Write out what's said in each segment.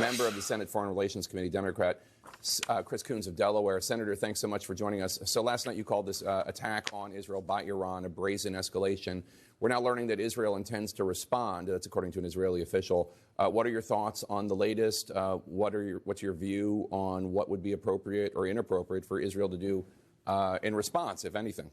member of the Senate Foreign Relations Committee, Democrat Chris Coons of Delaware. Senator, thanks so much for joining us. So last night you called this attack on Israel by Iran a brazen escalation. We're now learning that Israel intends to respond. That's according to an Israeli official. What are your thoughts on the latest? What's your view on what would be appropriate or inappropriate for Israel to do in response, if anything?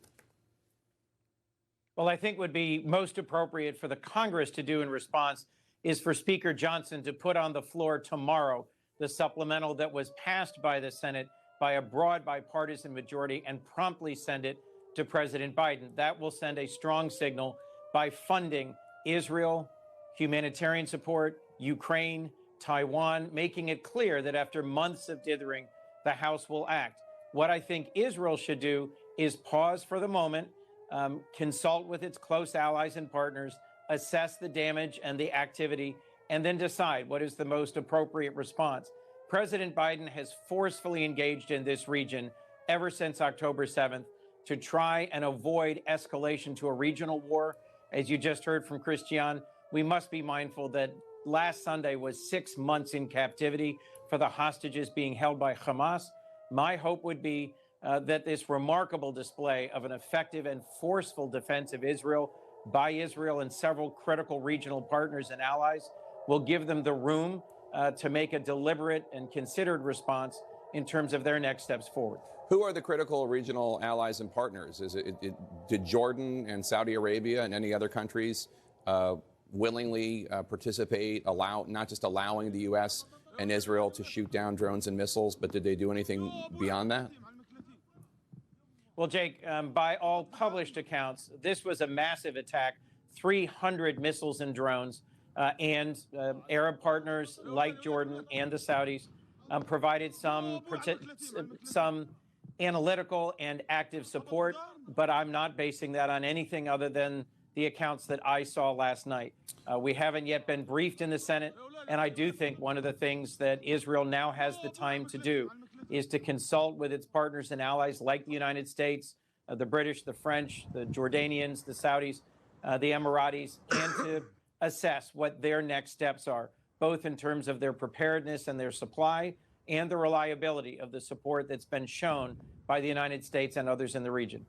Well, I think would be most appropriate for the Congress to do in response is for Speaker Johnson to put on the floor tomorrow the supplemental that was passed by the Senate by a broad bipartisan majority and promptly send it to President Biden. That will send a strong signal by funding Israel, humanitarian support, Ukraine, Taiwan, making it clear that after months of dithering, the House will act. What I think Israel should do is pause for the moment, consult with its close allies and partners, assess the damage and the activity, and then decide what is the most appropriate response. President Biden has forcefully engaged in this region ever since October 7th to try and avoid escalation to a regional war. As you just heard from Christian, we must be mindful that last Sunday was 6 months in captivity for the hostages being held by Hamas. My hope would be that this remarkable display of an effective and forceful defense of Israel by Israel and several critical regional partners and allies will give them the room to make a deliberate and considered response in terms of their next steps forward. Who are the critical regional allies and partners? Did Jordan and Saudi Arabia and any other countries willingly participate, not just allowing the U.S. and Israel to shoot down drones and missiles, but did they do anything beyond that? Well, Jake, by all published accounts, this was a massive attack, 300 missiles and drones, and Arab partners like Jordan and the Saudis provided some analytical and active support, but I'm not basing that on anything other than the accounts that I saw last night. We haven't yet been briefed in the Senate, and I do think one of the things that Israel now has the time to do is to consult with its partners and allies like the United States, the British, the French, the Jordanians, the Saudis, the Emiratis, and to assess what their next steps are, both in terms of their preparedness and their supply and the reliability of the support that's been shown by the United States and others in the region.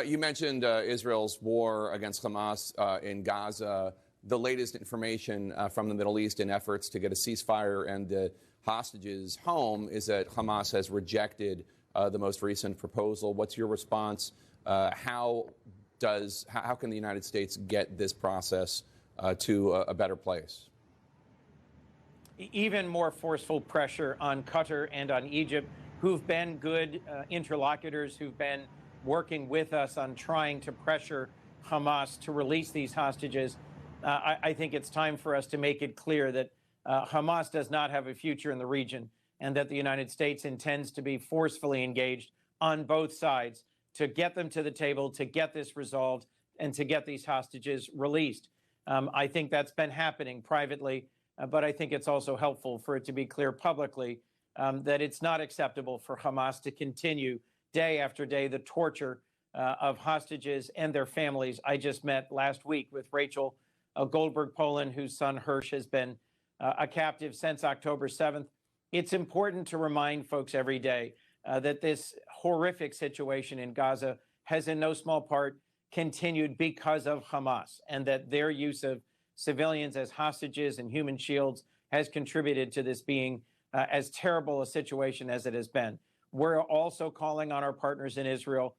You mentioned Israel's war against Hamas in Gaza. The latest information from the Middle East in efforts to get a ceasefire and the hostages home is that Hamas has rejected the most recent proposal. What's your response? How can the United States get this process to a better place? Even more forceful pressure on Qatar and on Egypt, who've been good interlocutors, who've been working with us on trying to pressure Hamas to release these hostages. I think it's time for us to make it clear that Hamas does not have a future in the region and that the United States intends to be forcefully engaged on both sides to get them to the table, to get this resolved, and to get these hostages released. I think that's been happening privately, but I think it's also helpful for it to be clear publicly that it's not acceptable for Hamas to continue day after day the torture of hostages and their families. I just met last week with Rachel Goldberg Poland, whose son Hirsch has been a captive since October 7th. It's important to remind folks every day that this horrific situation in Gaza has in no small part continued because of Hamas, and that their use of civilians as hostages and human shields has contributed to this being as terrible a situation as it has been. We're also calling on our partners in Israel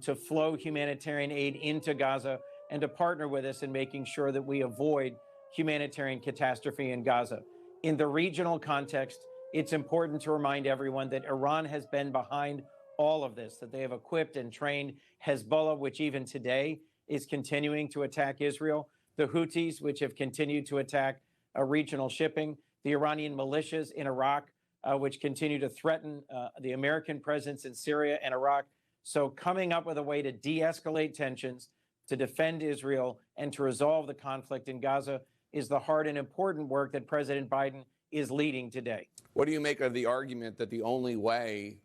to flow humanitarian aid into Gaza and to partner with us in making sure that we avoid humanitarian catastrophe in Gaza. In the regional context, it's important to remind everyone that Iran has been behind all of this, that they have equipped and trained Hezbollah, which even today is continuing to attack Israel, the Houthis, which have continued to attack regional shipping, the Iranian militias in Iraq, which continue to threaten the American presence in Syria and Iraq. So coming up with a way to de-escalate tensions, to defend Israel, and to resolve the conflict in Gaza is the hard and important work that President Biden is leading today. What do you make of the argument that the only way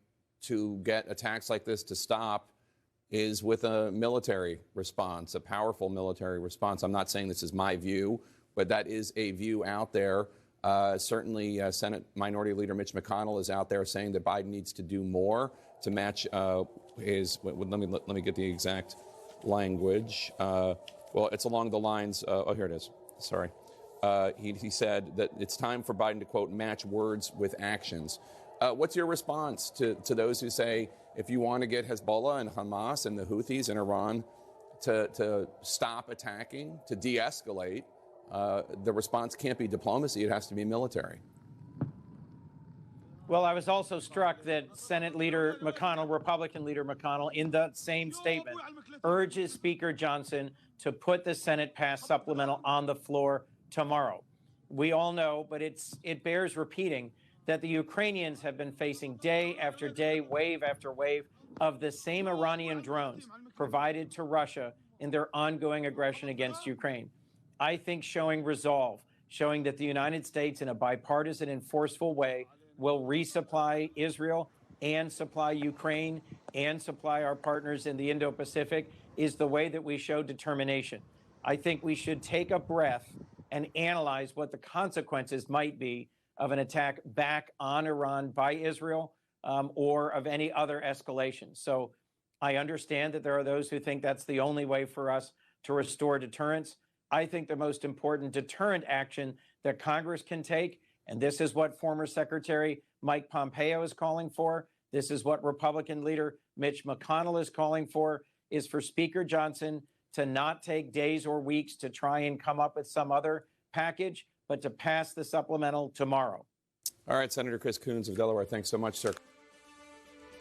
to get attacks like this to stop is with a military response, a powerful military response? I'm not saying this is my view, but that is a view out there. Certainly, Senate Minority Leader Mitch McConnell is out there saying that Biden needs to do more to match his. Let me get the exact language. Well, it's along the lines. Oh, here it is. Sorry. He said that it's time for Biden to, quote, match words with actions. What's your response to those who say if you want to get Hezbollah and Hamas and the Houthis in Iran to stop attacking, to de-escalate, the response can't be diplomacy, it has to be military? Well, I was also struck that Senate Leader McConnell, Republican Leader McConnell, in that same statement, urges Speaker Johnson to put the Senate pass supplemental on the floor tomorrow. We all know, but it bears repeating, that the Ukrainians have been facing day after day, wave after wave of the same Iranian drones provided to Russia in their ongoing aggression against Ukraine. I think showing resolve, showing that the United States in a bipartisan and forceful way will resupply Israel and supply Ukraine and supply our partners in the Indo-Pacific is the way that we show determination. I think we should take a breath and analyze what the consequences might be of an attack back on Iran by Israel or of any other escalation. So I understand that there are those who think that's the only way for us to restore deterrence. I think the most important deterrent action that Congress can take, and this is what former Secretary Mike Pompeo is calling for, this is what Republican leader Mitch McConnell is calling for, is for Speaker Johnson to not take days or weeks to try and come up with some other package, but to pass the supplemental tomorrow. All right, Senator Chris Coons of Delaware, thanks so much, sir.